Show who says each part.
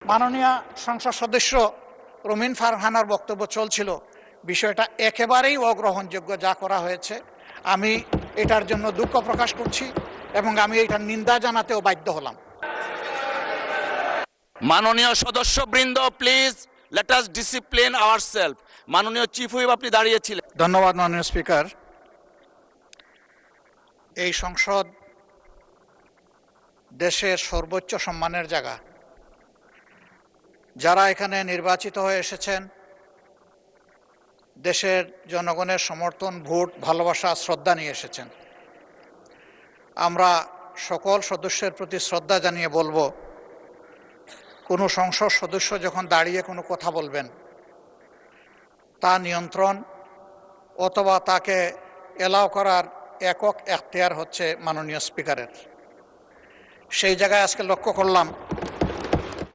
Speaker 1: মাননীয় সংসদ সদস্য রুমিন ফারহানার বক্তব্য চলছিল, বিষয়টা একেবারেই অগ্রহণযোগ্য যা করা হয়েছে। আমি এটার জন্য দুঃখ প্রকাশ করছি এবং আমি এটার নিন্দা জানাতেও বাধ্য হলাম।
Speaker 2: মাননীয় সদস্যবৃন্দ, please let us discipline ourself. মাননীয় চিফ হুইপ, আপনি দাঁড়িয়েছিলেন।
Speaker 1: ধন্যবাদ মাননীয় স্পিকার। এই সংসদ দেশের সর্বোচ্চ সম্মানের জায়গা। যারা এখানে নির্বাচিত হয়ে এসেছেন, দেশের জনগণের সমর্থন, ভোট, ভালোবাসা, শ্রদ্ধা নিয়ে এসেছেন। আমরা সকল সদস্যের প্রতি শ্রদ্ধা জানিয়ে বলবো, কোনো সংসদ সদস্য যখন দাঁড়িয়ে কোনো কথা বলবেন, তা নিয়ন্ত্রণ অথবা তাকে এলাও করার একক এখতিয়ার হচ্ছে মাননীয় স্পিকারের। সেই জায়গায় আজকে লক্ষ্য করলাম